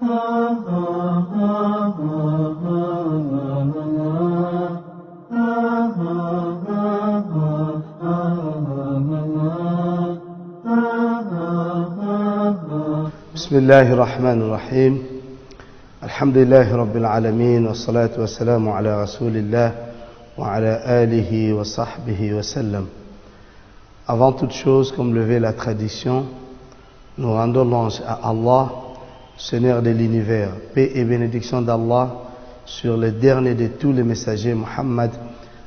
بسم الله الرحمن الرحيم الحمد لله رب العالمين والصلاة والسلام على رسول الله وعلى آله وصحبه وسلم. Avant toute chose, comme le veut la tradition, nous rendons louange à Allah, Seigneur de l'univers. Paix et bénédiction d'Allah sur le dernier de tous les messagers, Muhammad,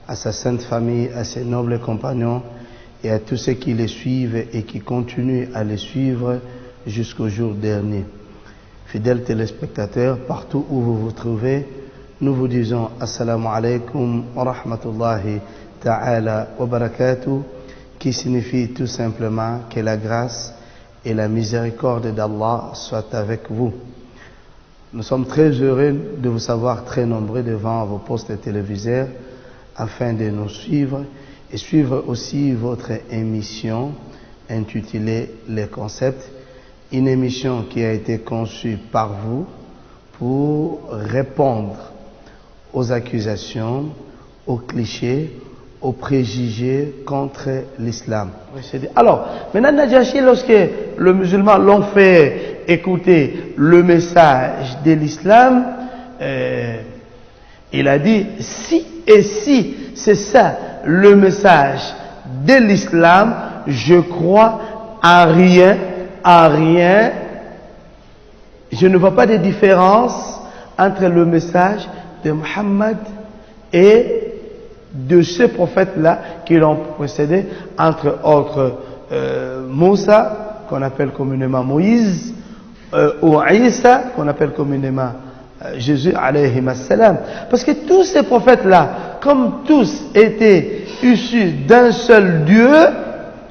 à sa sainte famille, à ses nobles compagnons et à tous ceux qui les suivent et qui continuent à les suivre jusqu'au jour dernier. Fidèles téléspectateurs, partout où vous vous trouvez, nous vous disons Assalamu alaikum wa rahmatullahi ta'ala wa barakatuh, qui signifie tout simplement que la grâce et la miséricorde d'Allah soient avec vous. Nous sommes très heureux de vous savoir très nombreux devant vos postes téléviseurs afin de nous suivre et suivre aussi votre émission intitulée Les Concepts, une émission qui a été conçue par vous pour répondre aux accusations, aux clichés, aux préjugés contre l'islam. Alors, maintenant Najashi, lorsque le musulman l'ont fait écouter le message de l'islam, il a dit, si et si c'est ça le message de l'islam, je crois à rien, je ne vois pas de différence entre le message de Muhammad et de ces prophètes-là qui l'ont précédé, entre autres Moussa, qu'on appelle communément Moïse, ou Isa, qu'on appelle communément Jésus, alayhi salam. Parce que tous ces prophètes-là, comme tous étaient issus d'un seul Dieu,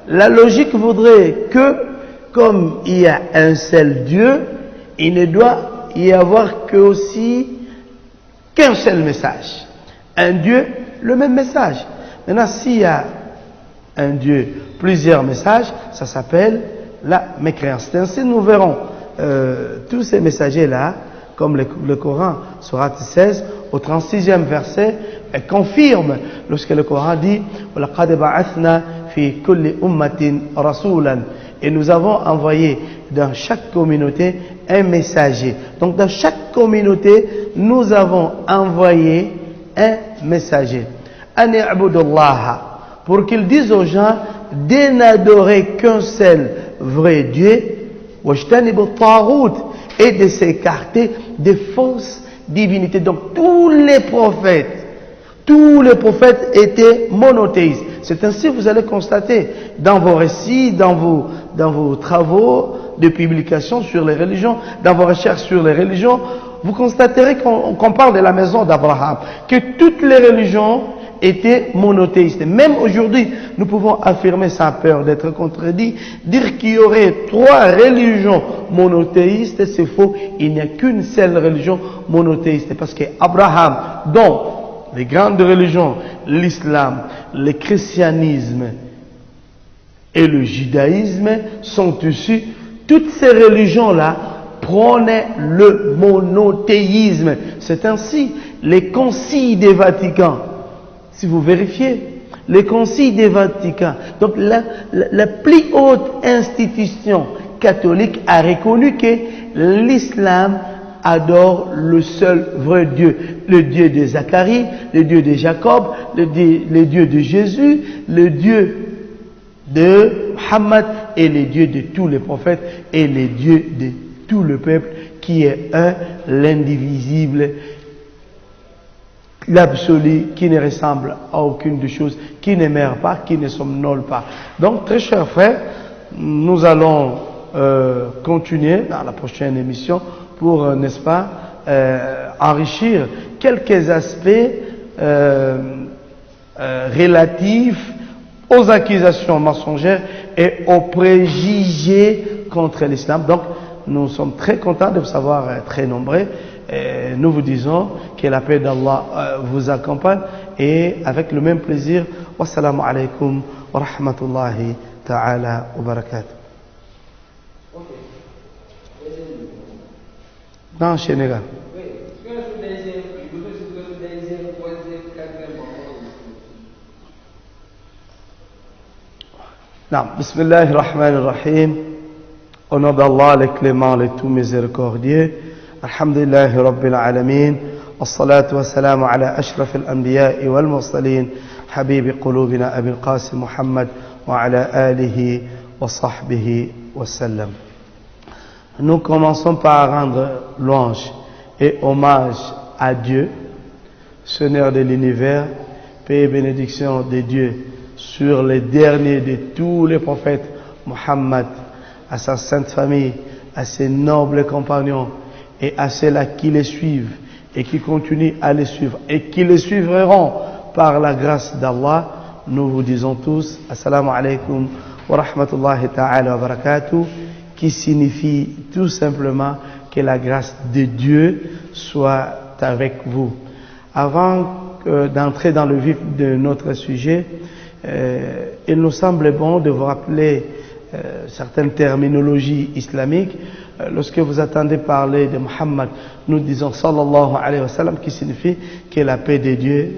la logique voudrait que, comme il y a un seul Dieu, il ne doit y avoir qu'un seul message. Un Dieu, le même message. Maintenant, s'il y a un Dieu, plusieurs messages, ça s'appelle la mécréance. Ainsi, nous verrons tous ces messagers-là, comme le Coran, Sourate 16, au 36e verset, confirme lorsque le Coran dit وَلَقَدْ بَعَثْنَا فِي كُلِّ أُمَّةٍ رَسُولًا. Et nous avons envoyé dans chaque communauté un messager. Donc dans chaque communauté, nous avons envoyé un messager. An i'budullaha, pour qu'ils disent aux gens de n'adorer qu'un seul vrai Dieu, wajtanibu at-taghut, et de s'écarter des fausses divinités. Donc tous les prophètes étaient monothéistes. C'est ainsi que vous allez constater dans vos récits, dans vos travaux de publication sur les religions, dans vos recherches sur les religions, vous constaterez qu'on parle de la maison d'Abraham, que toutes les religions étaient monothéistes. Même aujourd'hui, nous pouvons affirmer sans peur d'être contredit, dire qu'il y aurait 3 religions monothéistes, c'est faux. Il n'y a qu'une seule religion monothéiste, parce que Abraham, dont les grandes religions, l'islam, le christianisme et le judaïsme sont issus, toutes ces religions-là prônaient le monothéisme. C'est ainsi les conciles des Vaticans. Si vous vérifiez, les conciles des Vaticans, donc la plus haute institution catholique a reconnu que l'islam adore le seul vrai Dieu, le Dieu de Zacharie, le Dieu de Jacob, le Dieu de Jésus, le Dieu de Muhammad et le Dieu de tous les prophètes et le Dieu de tout le peuple qui est un, l'indivisible, l'absolu, qui ne ressemble à aucune des choses, qui ne meurt pas, qui ne somnole pas. Donc, très chers frères, nous allons continuer dans la prochaine émission pour, n'est-ce pas, enrichir quelques aspects relatifs aux accusations mensongères et aux préjugés contre l'islam. Donc, nous sommes très contents de vous savoir très nombreux. Et nous vous disons que la paix d'Allah vous accompagne et avec le même plaisir, wassalamu alaikum wa rahmatullahi ta'ala wa barakatuh. dans le Sénégal. Non, Bismillahir Rahmanir Rahim. Au nom d'Allah, le clément, le tout miséricordieux. Alhamdulillahi Rabbil Alamin. والصلاة والسلام على أشرف الأنبياء والمرسلين حبيب قلوبنا أبي القاسم محمد وعلى آله وصحبه وسلم. Nous commençons par rendre louange et hommage à Dieu, Seigneur de l'univers, paix et bénédiction de Dieu sur les derniers de tous les prophètes, Muhammad, à sa sainte famille, à ses nobles compagnons et à ceux-là qui les suivent et qui continuent à les suivre et qui les suivront par la grâce d'Allah. Nous vous disons tous Assalamu alaikum wa rahmatullahi ta'ala wa barakatuh, qui signifie tout simplement que la grâce de Dieu soit avec vous. Avant d'entrer dans le vif de notre sujet, il nous semble bon de vous rappeler certaines terminologies islamiques. Lorsque vous attendez parler de Muhammad, nous disons sallallahu alayhi wa sallam, qui signifie que la paix de Dieu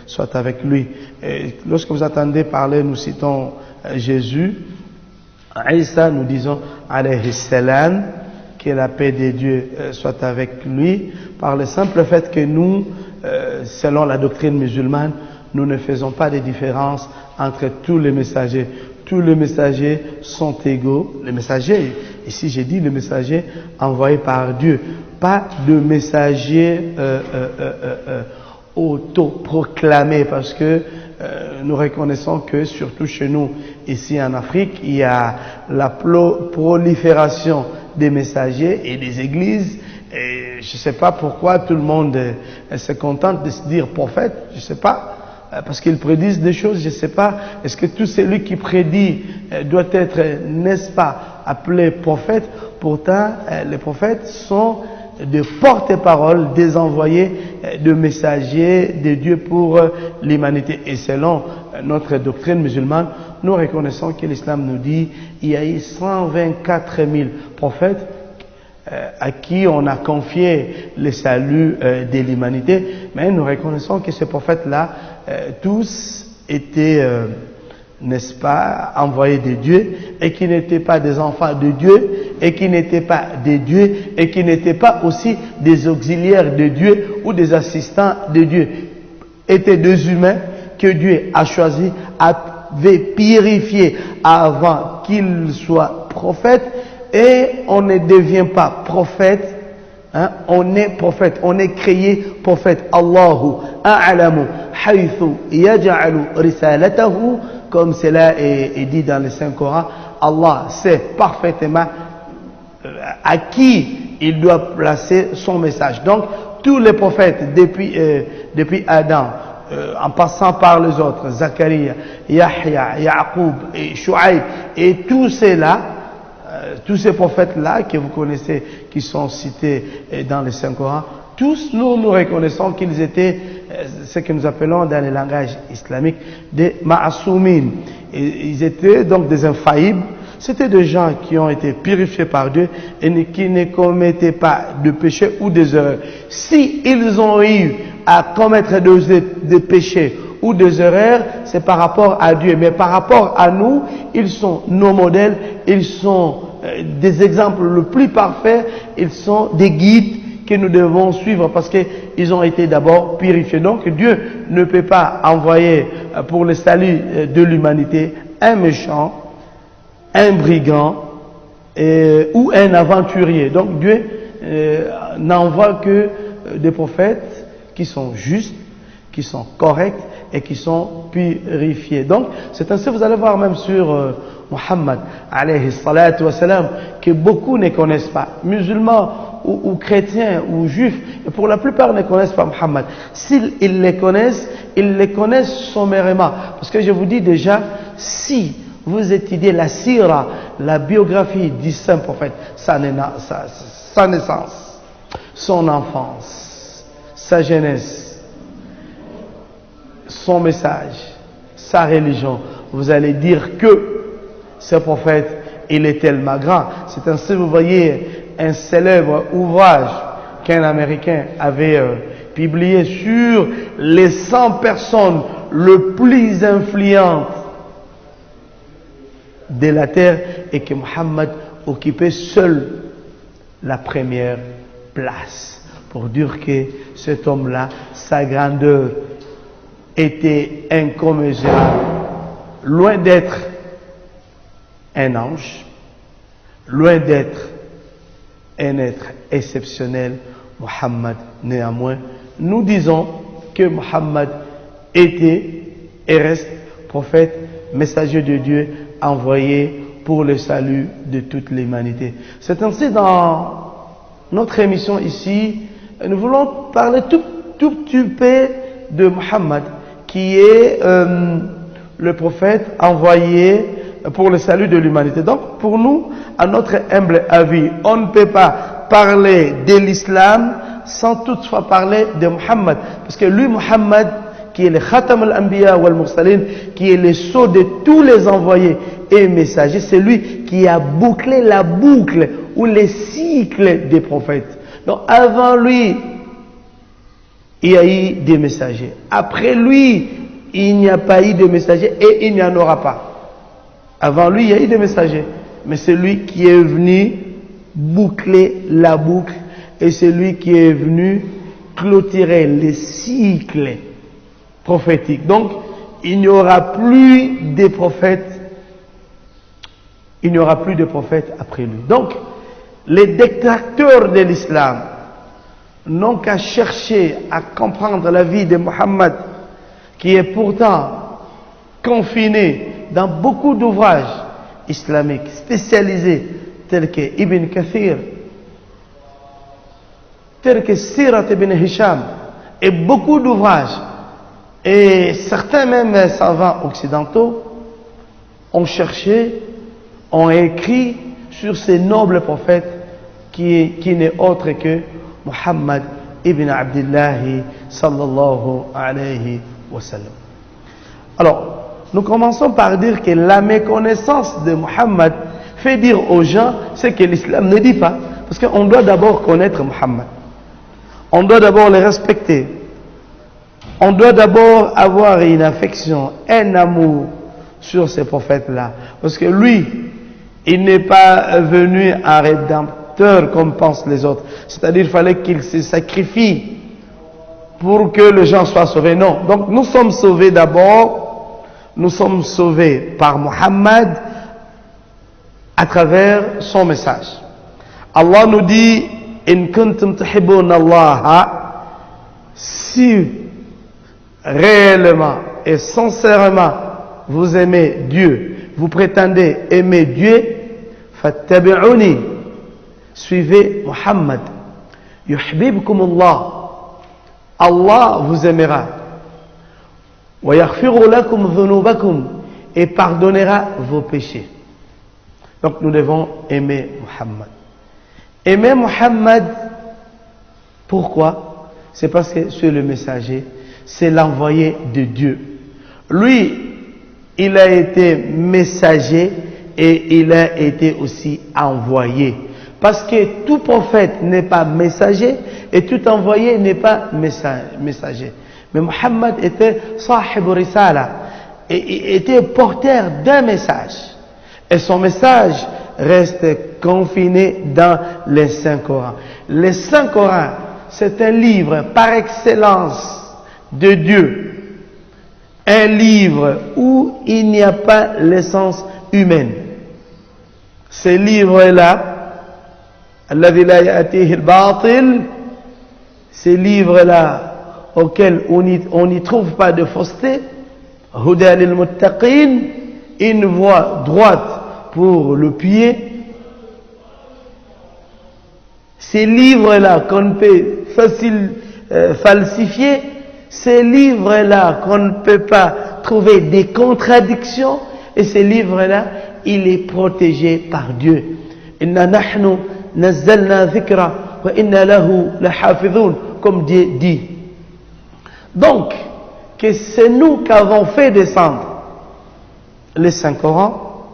soit avec lui. Et lorsque vous attendez parler, nous citons Jésus, Isa, nous disons alayhi salam, que la paix de Dieu soit avec lui, par le simple fait que nous, selon la doctrine musulmane, nous ne faisons pas de différence entre tous les messagers. Tous les messagers sont égaux. Les messagers, ici j'ai dit les messagers envoyés par Dieu, pas de messagers autoproclamés, parce que nous reconnaissons que surtout chez nous, ici en Afrique, il y a la prolifération des messagers et des églises. Et je ne sais pas pourquoi tout le monde se contente de se dire prophète, je ne sais pas. Parce qu'ils prédisent des choses, je ne sais pas, est-ce que tout celui qui prédit doit être, n'est-ce pas, appelé prophète? Pourtant, les prophètes sont des porte-paroles, des envoyés, de messagers de Dieu pour l'humanité. Et selon notre doctrine musulmane, nous reconnaissons que l'islam nous dit qu'il y a eu 124 000 prophètes à qui on a confié le salut de l'humanité, mais nous reconnaissons que ces prophètes-là, tous étaient, n'est-ce pas, envoyés de Dieu, et qui n'étaient pas des enfants de Dieu, et qui n'étaient pas des dieux, et qui n'étaient pas aussi des auxiliaires de Dieu ou des assistants de Dieu. Étaient des humains que Dieu a choisis, avait purifiés avant qu'ils soient prophètes. Et on ne devient pas prophète, hein, on est prophète, on est créé prophète. Allahu a'lamu haythu yaj'alu risalatahu, comme cela est dit dans le Saint-Coran. Allah sait parfaitement à qui il doit placer son message. Donc tous les prophètes depuis Adam, en passant par les autres, Zacharia, Yahya, Yaqub et Shu'aib, et tous ceux-là, tous ces prophètes-là que vous connaissez, qui sont cités dans le Saint-Coran, tous nous reconnaissons qu'ils étaient ce que nous appelons dans le langage islamique des ma'asoumin. Ils étaient donc des infaillibles. C'était des gens qui ont été purifiés par Dieu et qui ne commettaient pas de péché ou des erreurs. Si ils ont eu à commettre des péchés ou des erreurs, c'est par rapport à Dieu. Mais par rapport à nous, ils sont nos modèles, ils sont des exemples le plus parfaits, ils sont des guides que nous devons suivre parce qu'ils ont été d'abord purifiés. Donc Dieu ne peut pas envoyer pour le salut de l'humanité un méchant, un brigand ou un aventurier. Donc Dieu n'envoie que des prophètes qui sont justes, qui sont corrects et qui sont purifiés. Donc c'est ainsi, vous allez voir même sur Muhammad alayhi salatu wa salam, que beaucoup ne connaissent pas, musulmans ou chrétiens ou juifs, et pour la plupart ne connaissent pas Muhammad. S'ils les connaissent sommairement, parce que je vous dis déjà, si vous étudiez la sira, la biographie du saint prophète, sa naissance, son enfance, sa jeunesse, son message, sa religion, vous allez dire que ce prophète, il est tellement grand. C'est ainsi, vous voyez, un célèbre ouvrage qu'un Américain avait publié sur les 100 personnes les plus influentes de la terre et que Mohammed occupait seul la première place. Pour dire que cet homme-là, sa grandeur était incommensurable. Loin d'être un ange, loin d'être un être exceptionnel, Mohammed, néanmoins, nous disons que Mohammed était et reste prophète, messager de Dieu, envoyé pour le salut de toute l'humanité. C'est ainsi dans notre émission ici, nous voulons parler tout petit peu de Mohammed, qui est le prophète envoyé pour le salut de l'humanité. Donc, pour nous, à notre humble avis, on ne peut pas parler de l'islam sans toutefois parler de Mohammed. Parce que lui, Mohammed, qui est le Khatam al-Anbiya wal-Mursalin, qui est le sceau de tous les envoyés et messagers, c'est lui qui a bouclé la boucle ou les cycles des prophètes. Donc, avant lui, il y a eu des messagers. Après lui, il n'y a pas eu de messagers et il n'y en aura pas. Avant lui, il y a eu des messagers. Mais c'est lui qui est venu boucler la boucle et c'est lui qui est venu clôturer les cycles prophétiques. Donc, il n'y aura plus de prophètes. Il n'y aura plus de prophètes après lui. Donc, les détracteurs de l'islam n'ont qu'à chercher à comprendre la vie de Mohammed, qui est pourtant confiné dans beaucoup d'ouvrages islamiques spécialisés tels que Ibn Kathir, tels que Sirat ibn Hisham, et beaucoup d'ouvrages. Et certains même savants occidentaux ont cherché, ont écrit sur ces nobles prophètes qui n'est autre que Muhammad ibn Abdullah sallallahu alayhi wa sallam. Alors, nous commençons par dire que la méconnaissance de Muhammad fait dire aux gens ce que l'islam ne dit pas. Parce qu'on doit d'abord connaître Muhammad. On doit d'abord le respecter. On doit d'abord avoir une affection, un amour sur ces prophètes-là. Parce que lui, il n'est pas venu en rédempteur comme pensent les autres. C'est-à-dire qu'il fallait qu'il se sacrifie pour que les gens soient sauvés. Non. Donc nous sommes sauvés d'abord, nous sommes sauvés par Muhammad à travers son message. Allah nous dit, in kuntum tuhibbuna Allah, si réellement et sincèrement vous aimez Dieu, vous prétendez aimer Dieu, fattabi'uni, suivez Muhammad, yuhibbukumullah, Allah vous aimera, wa yaghfiru lakum dhunubakum, et pardonnera vos péchés. Donc nous devons aimer Muhammad. Aimer Muhammad, pourquoi? C'est parce que c'est le messager, c'est l'envoyé de Dieu. Lui, il a été messager et il a été aussi envoyé. Parce que tout prophète n'est pas messager et tout envoyé n'est pas messager. Mais Muhammad était sahib risala et était porteur d'un message. Et son message reste confiné dans les Saint-Coran. Le Saint-Coran, c'est un livre par excellence de Dieu. Un livre où il n'y a pas l'essence humaine. Ce livre-là, ces livres-là auxquels on n'y trouve pas de fausseté, Huda lil muttaqin, une voie droite pour le pied. Ces livres-là qu'on peut falsifier, ces livres-là qu'on ne peut pas trouver des contradictions, et ces livres-là, il est protégé par Dieu. Inna nahnu nazzalna dhikra wa inna lahu lahafidhun, comme Dieu dit. Donc, que c'est nous qui avons fait descendre le Saint-Coran,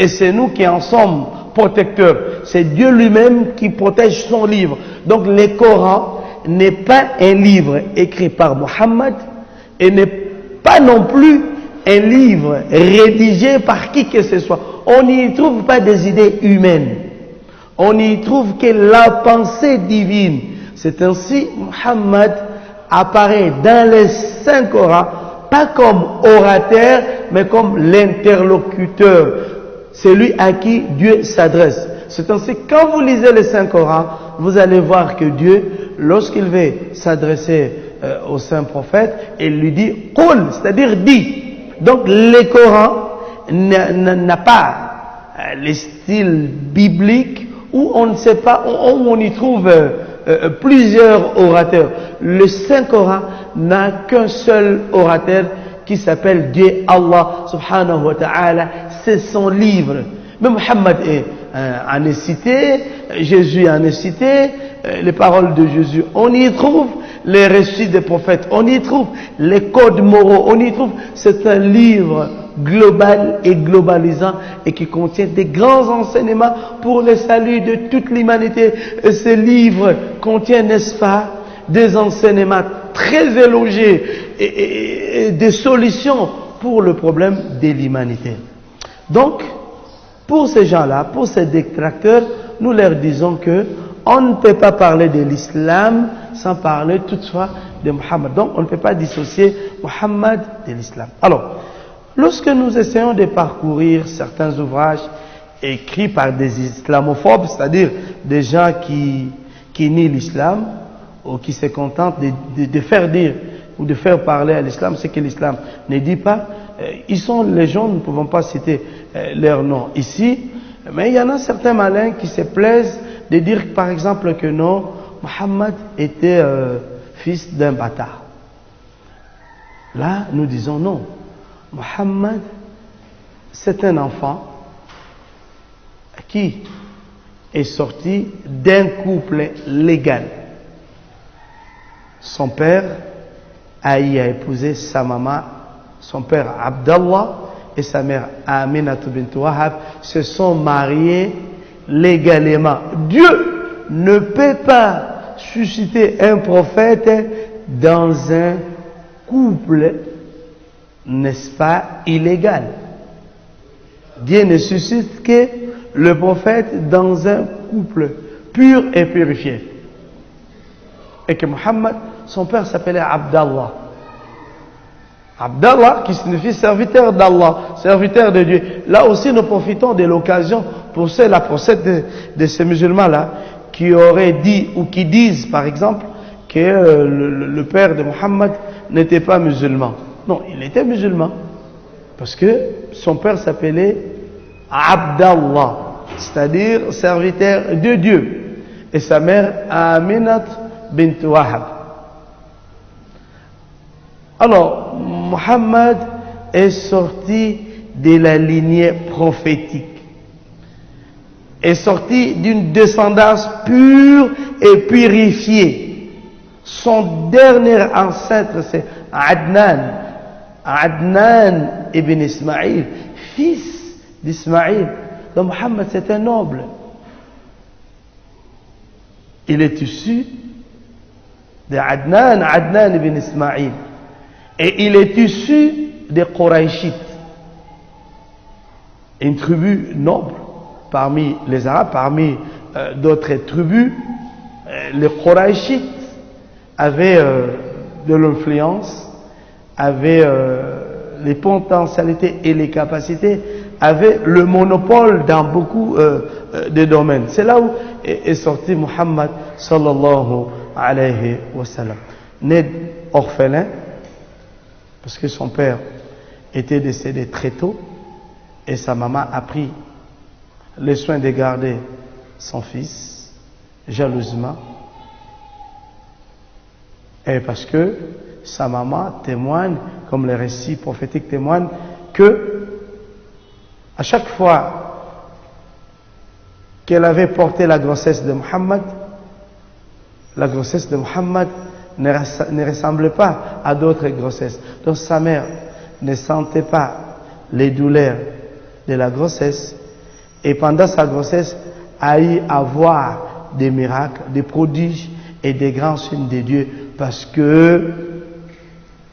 Et c'est nous qui en sommes protecteurs. C'est Dieu lui-même qui protège son livre. Donc le Coran n'est pas un livre écrit par Mohammed et n'est pas non plus un livre rédigé par qui que ce soit. On n'y trouve pas des idées humaines. On n'y trouve que la pensée divine. C'est ainsi Mohammed apparaît dans les 5 Corans, pas comme orateur, mais comme l'interlocuteur, celui à qui Dieu s'adresse. C'est ainsi que quand vous lisez les 5 Corans, vous allez voir que Dieu, lorsqu'il veut s'adresser au saint prophète, il lui dit « Qul », c'est-à-dire « dit ». Donc le Coran n'a pas le style biblique où on ne sait pas, où on y trouve plusieurs orateurs. Le Saint-Coran n'a qu'un seul orateur qui s'appelle Dieu, Allah subhanahu wa ta'ala. C'est son livre. Mais Mohammed en est cité, Jésus en est cité, les paroles de Jésus, on y trouve les récits des prophètes, on y trouve les codes moraux, on y trouve, c'est un livre global et globalisant et qui contient des grands enseignements pour le salut de toute l'humanité. Ce livre contient, n'est-ce pas, des enseignements très élogieux et des solutions pour le problème de l'humanité. Donc, pour ces gens-là, pour ces détracteurs, nous leur disons que on ne peut pas parler de l'islam sans parler toutefois de Mohammed. Donc, on ne peut pas dissocier Mohammed de l'islam. Alors, lorsque nous essayons de parcourir certains ouvrages écrits par des islamophobes, c'est-à-dire des gens qui nient l'islam ou qui se contentent de faire dire ou de faire parler à l'islam ce que l'islam ne dit pas, ils sont les gens, nous ne pouvons pas citer leur nom ici, mais il y en a certains malins qui se plaisent de dire par exemple que non, Mohammed était fils d'un bâtard. Là, nous disons non. Mohammed, c'est un enfant qui est sorti d'un couple légal. Son père a épousé sa maman, son père Abdallah et sa mère Aminat bint Wahab se sont mariés légalement. Dieu ne peut pas susciter un prophète dans un couple, n'est-ce pas, illégal. Dieu ne suscite que le prophète dans un couple pur et purifié. Et que Mohammed, son père s'appelait Abdallah. Abdallah qui signifie serviteur d'Allah, serviteur de Dieu. Là aussi nous profitons de l'occasion pour la procède de ces musulmans-là qui auraient dit ou qui disent par exemple que le père de Mohammed n'était pas musulman. Non, il était musulman parce que son père s'appelait Abdallah, c'est-à-dire serviteur de Dieu, et sa mère Aminat bint Wahab. Alors, Mohammed est sorti de la lignée prophétique, est sorti d'une descendance pure et purifiée. Son dernier ancêtre, c'est Adnan ibn Ismaïl, fils d'Ismaïl. Donc Mohammed, c'est un noble. Il est issu de Adnan ibn Ismaïl. Et il est issu des Qurayshites, une tribu noble parmi les Arabes, parmi d'autres tribus. Les Qurayshites avaient de l'influence, avaient les potentialités et les capacités, avaient le monopole dans beaucoup de domaines. C'est là où est sorti Muhammad sallallahu alayhi wa sallam. Né orphelin, parce que son père était décédé très tôt et sa maman a pris le soin de garder son fils jalousement, et parce que sa maman témoigne, comme les récits prophétiques témoignent, que à chaque fois qu'elle avait porté la grossesse de Mohammed, la grossesse de Mohammed ne ressemblait pas à d'autres grossesses. Donc sa mère ne sentait pas les douleurs de la grossesse Et pendant sa grossesse, a eu à voir des miracles, des prodiges et des grands signes de Dieu parce que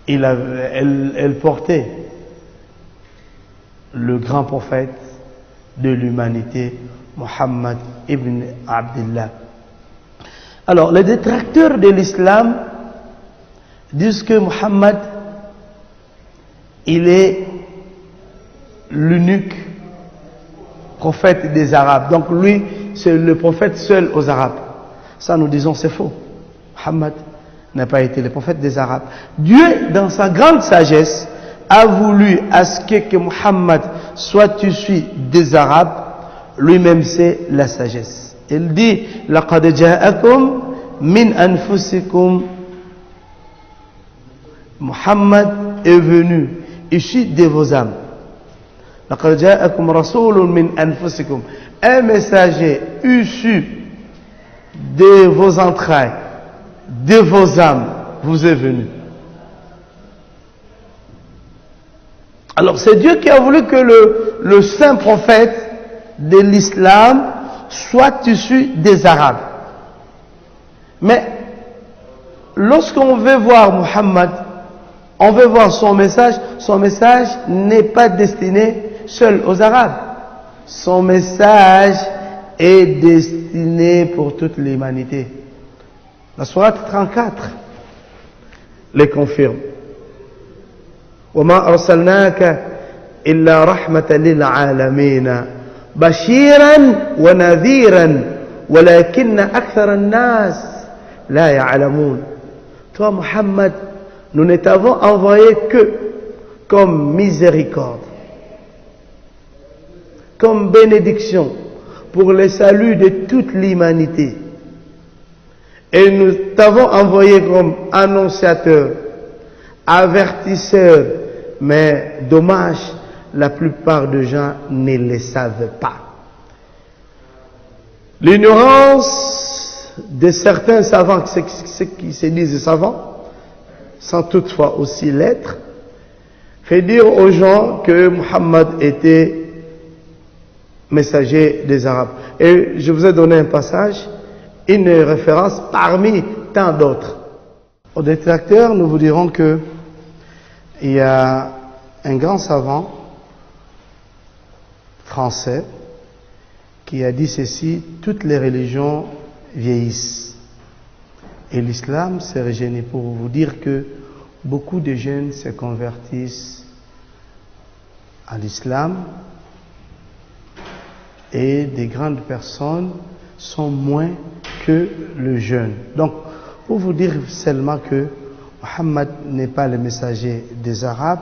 elle portait le grand prophète de l'humanité, Muhammad ibn Abdullah. Alors, les détracteurs de l'islam disent que Muhammad, il est l'unique prophète des Arabes. Donc lui, c'est le prophète seul aux Arabes. Ça, nous disons, c'est faux. Muhammad n'a pas été le prophète des Arabes. Dieu, dans sa grande sagesse, a voulu à ce que Muhammad soit issu des Arabes. Lui-même, c'est la sagesse. Il dit, لَقَدْ جَاءَكُمْ مِنْ أَنفُسِكُمْ. Muhammad est venu issu de vos âmes. لَقَدْ جَاءَكُمْ رَسُولٌ مِنْ أَنفُسِكُمْ. Un messager issu de vos entrailles, de vos âmes, vous est venu. Alors c'est Dieu qui a voulu que le saint prophète de l'islam soit issu des Arabes. Mais lorsqu'on veut voir Muhammad, on veut voir son message n'est pas destiné seul aux Arabes. Son message est destiné pour toute l'humanité. La sourate 34 les confirme. وَمَا أَرْسَلْنَاكَ إِلَّا رَحْمَةً لِلْعَالَمِينَ بَشِيرًا وَنَذِيرًا وَلَكِنَّ أَكْثَرَ النَّاسِ لَا يَعْلَمُونَ. Toi, Muhammad, nous ne t'avons envoyé que comme miséricorde, comme bénédiction pour le salut de toute l'humanité. Et nous t'avons envoyé comme annonciateur, avertisseur, mais dommage, la plupart des gens ne le savent pas. L'ignorance de certains savants, ceux qui se disent savants, sans toutefois aussi l'être, fait dire aux gens que Muhammad était messager des Arabes. Et je vous ai donné un passage, une référence parmi tant d'autres. Aux détracteurs, nous vous dirons que il y a un grand savant français qui a dit ceci: toutes les religions vieillissent. Et l'islam s'est régéné pour vous dire que beaucoup de jeunes se convertissent à l'islam et des grandes personnes sont moins que le jeune. Donc, pour vous dire seulement que Muhammad n'est pas le messager des Arabes,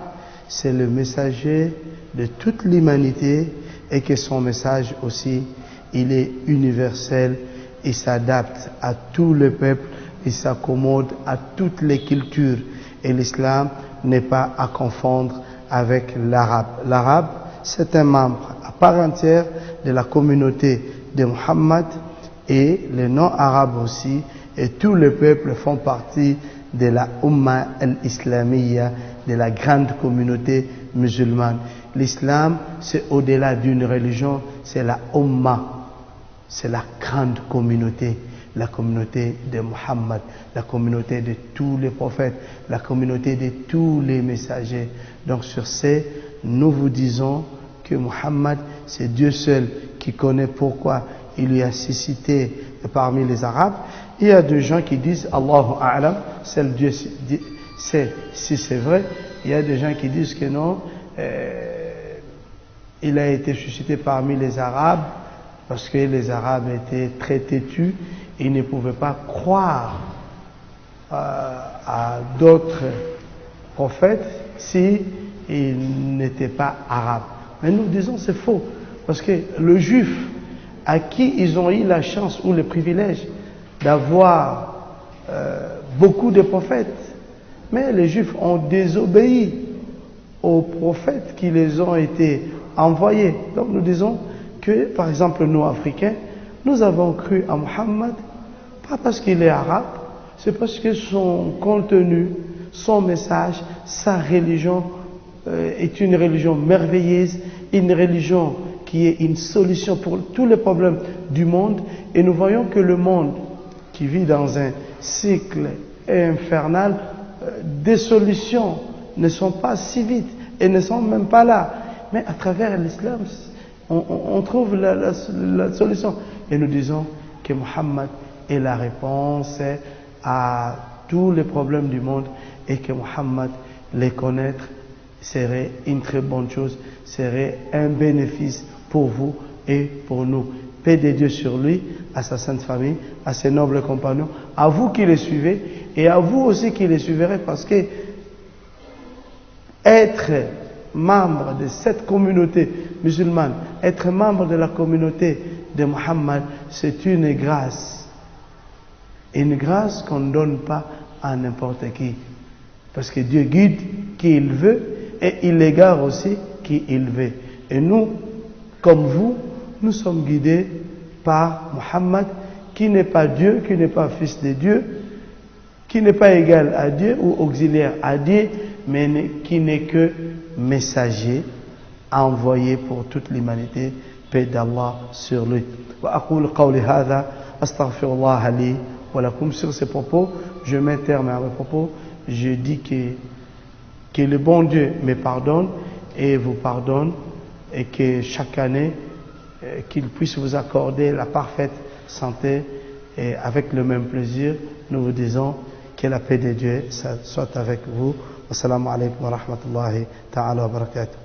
c'est le messager de toute l'humanité et que son message aussi, il est universel, il s'adapte à tout le peuple, il s'accommode à toutes les cultures. Et l'islam n'est pas à confondre avec l'arabe. L'arabe, c'est un membre à part entière de la communauté de Muhammad et les non-arabes aussi, et tous les peuples font partie de la Ummah al-Islamiyya, de la grande communauté musulmane. L'islam, c'est au-delà d'une religion, c'est la Ummah, c'est la grande communauté, la communauté de Muhammad, la communauté de tous les prophètes, la communauté de tous les messagers. Donc sur ce, nous vous disons que Muhammad, c'est Dieu seul qui connaît pourquoi il lui a suscité parmi les Arabes. Il y a des gens qui disent Allahu A'lam, seul Dieu sait si c'est vrai. Il y a des gens qui disent que non, il a été suscité parmi les Arabes parce que les Arabes étaient très têtus, ils ne pouvaient pas croire à d'autres prophètes si ils n'étaient pas arabes. Mais nous disons c'est faux, parce que le juif à qui ils ont eu la chance ou le privilège d'avoir beaucoup de prophètes, mais les juifs ont désobéi aux prophètes qui les ont été envoyés. Donc nous disons que, par exemple, nous Africains, nous avons cru à Muhammad, pas parce qu'il est arabe, c'est parce que son contenu, son message, sa religion est une religion merveilleuse, une religion qui qui est une solution pour tous les problèmes du monde. Et nous voyons que le monde qui vit dans un cycle infernal, des solutions ne sont pas si vite et ne sont même pas là. Mais à travers l'islam, on trouve la solution. Et nous disons que Muhammad est la réponse à tous les problèmes du monde et que Muhammad, les connaître, serait une très bonne chose, serait un bénéfice pour vous et pour nous. Paix de Dieu sur lui, à sa sainte famille, à ses nobles compagnons, à vous qui les suivez et à vous aussi qui les suivrez, parce que être membre de cette communauté musulmane, être membre de la communauté de Muhammad, c'est une grâce qu'on ne donne pas à n'importe qui, parce que Dieu guide qui il veut et il égare aussi qui il veut. Et nous, comme vous, nous sommes guidés par Muhammad, qui n'est pas Dieu, qui n'est pas fils de Dieu, qui n'est pas égal à Dieu ou auxiliaire à Dieu, mais qui n'est que messager envoyé pour toute l'humanité. Paix d'Allah sur lui. وأقول قولي هذا أستغفر الله لي ولكم. Sur ces propos, je mets terme à mes propos. Je dis que le bon Dieu me pardonne et vous pardonne, et que chaque année, qu'il puisse vous accorder la parfaite santé, et avec le même plaisir, nous vous disons que la paix de Dieu soit avec vous. Assalamu alaikum wa rahmatullahi ta'ala wa barakatuh.